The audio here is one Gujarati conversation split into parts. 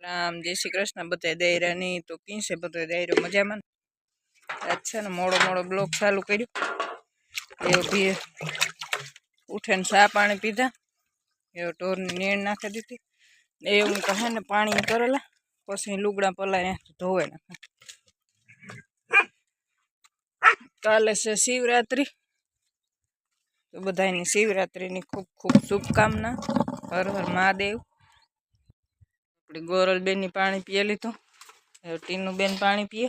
રામ જય શ્રી કૃષ્ણ બધા દાયરા ની તો કીસે બધા દાયરો મજામાં અચ્છા ને મોડો મોડો બ્લોક ચાલુ કર્યું એવો ભી ઉઠીને ચા પાણી પીધા એવો ઢોરની નીણ નાખી દીધી એવું કહે ને પાણી કરેલા પછી લુગડા પલાય ધોવે નાખે કાલે છે શિવરાત્રી તો બધાની શિવરાત્રીની ખૂબ ખૂબ શુભકામના હર હર મહાદેવ ગોરલ બેન ની પાણી પીએ લીધું ટીનુ બેન પાણી પીએ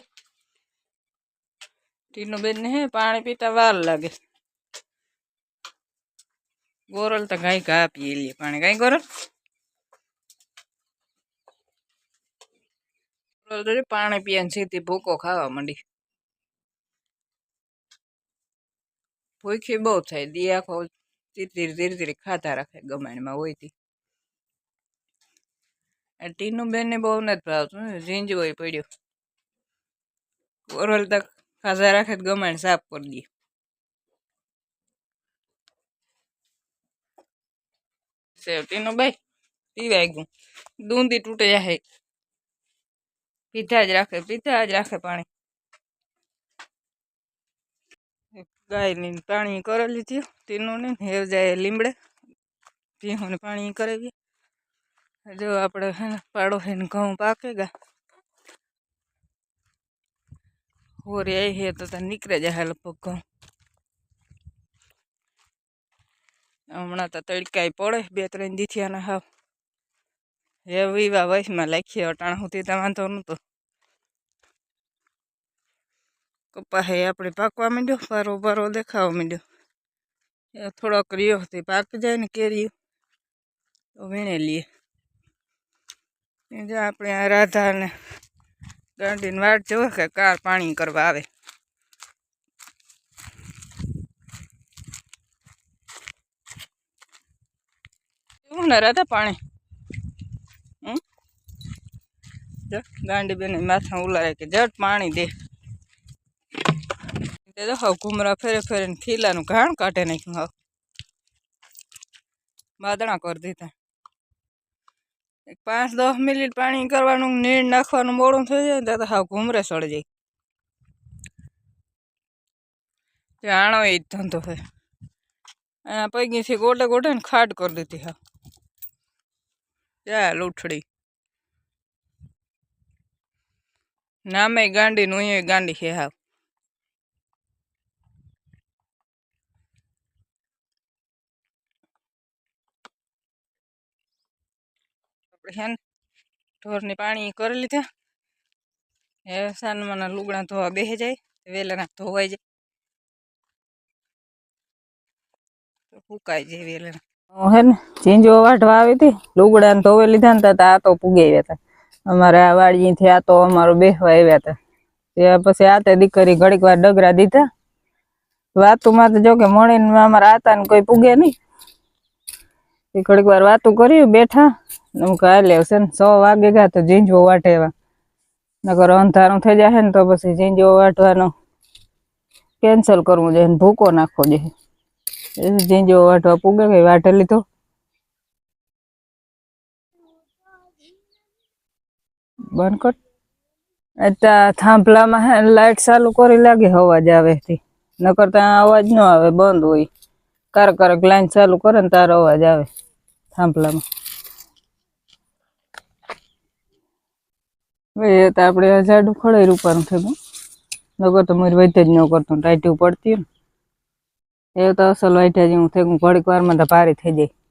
ટીનુ બેન ને હે પાણી પીતા વાર લાગે ગોરલ તો ગાય ઘા પીએ લે પાણી ગાય ગોરલ પાણી પીએ સીધી ભૂકો ખાવા માંડી ભૂખી બહુ થાય દી આખો ધીરે ધીરે ખાતા રાખે ગમાણીમાં હોય તી ટીનુ બેન ને બહુ નથી ભાવતું ઝીંજવો પડ્યો ગોરલ તક ખાધા રાખે ગમાણ સાફ કરી દે ટીનુ ભાઈ પીવાય ગયું દૂંધી તૂટે જાય પીધા જ રાખે પાણી ગાય ની પાણી કરી લીધું ટીનુ ને હેવ જાય લીમડે ભીહું ને પાણી કરાવી જો આપણે હે પાડો હે ઘઉં પાકેગા હોરી આવી હે તો નીકળે જાય લગભગ ઘઉં હમણાં તો તડકાઈ પડે 2-3 દીથિયાના હાવ હે વિવા વયસમાં લાખીએ અટાણ સુધી તો વાંધો નહોતો કપા હે આપણે પાકવા માંડ્યો પારો દેખાવા માંડ્યો એ થોડોક રહ્યો હતી પાકી જાય ને કેરી તો વીણે લઈએ જો આપણે આ રાધા ને ગાંડીને વાટ જોવે કે કાર પાણી કરવા આવે એવું ને રાધા પાણી ગાંડી બેન માથા ઉલારે કે જટ પાણી દે દેખો ઘુમરા ફેરે ને ખીલાનું ઘાણ કાઢે નાખ્યું હાવ બાદણા કરી દીધા 5-10 મિનિટ પાણી કરવાનું નીણ નાખવાનું મોડું થઈ જાય તો હાવ ઘુમરે સડી જાય આણો એ જ ધંધો છે આ પૈગીથી ગોટે ને ખાડ કરી દીધી હા ચાલ ઉઠડી નામે ગાંડી નું અહીંયા ગાંડી છે હાવ આપણે હે ને ઢોરની પાણી કરી લીધા હે સાનમાના લુગડા ધોવા બેસી જાય વેલાના ધોવાઈ જાય ફૂકાઈ જાય વેલાના હે ને ઝીંજો વાઢવા આવી હતી લુગડા ને ધોવે લીધા ને આ તો પૂગી આવ્યા હતા અમારે આ વાડીથી આ તો અમારો બેસવા આવ્યા હતા ત્યાં પછી આ તે દીકરી ઘડીક વાર ડગરા દીધા વાતુમાં તો જો કે મણીને અમારા આતા ને કોઈ પૂગે નહીં એ ઘડીક વાર વાતું કર્યું બેઠા હાલે છે ને 100 વાગે ગયા તો ઝીંજવો વાટે એવા નકર અંધારું થઈ જાય ને તો પછી ઝીંજવો વાટવાનો કેન્સલ કરવું જોઈએ ભૂકો નાખવો જોઈએ ઝીંજવો વાટવા પૂગે ગઈ વાટે લીધો બંધ કર અત્યારે થાંભલામાં હે લાઈટ ચાલુ કરી લાગે અવાજ આવે નકર ત્યાં અવાજ ન આવે બંધ હોય કારક લાઈન ચાલુ કરે ને તારો અવાજ આવે થાંભલામાં એ તો આપણે જાડું ખડાઈ રૂપાનું થયું નગર તો મારી વૈતે જ ન કરતું ટાઈટી પડતી ને એ તો અસલ વાઈટા જેવું થયું ઘડીક વારમાં તો ભારી થઈ જાય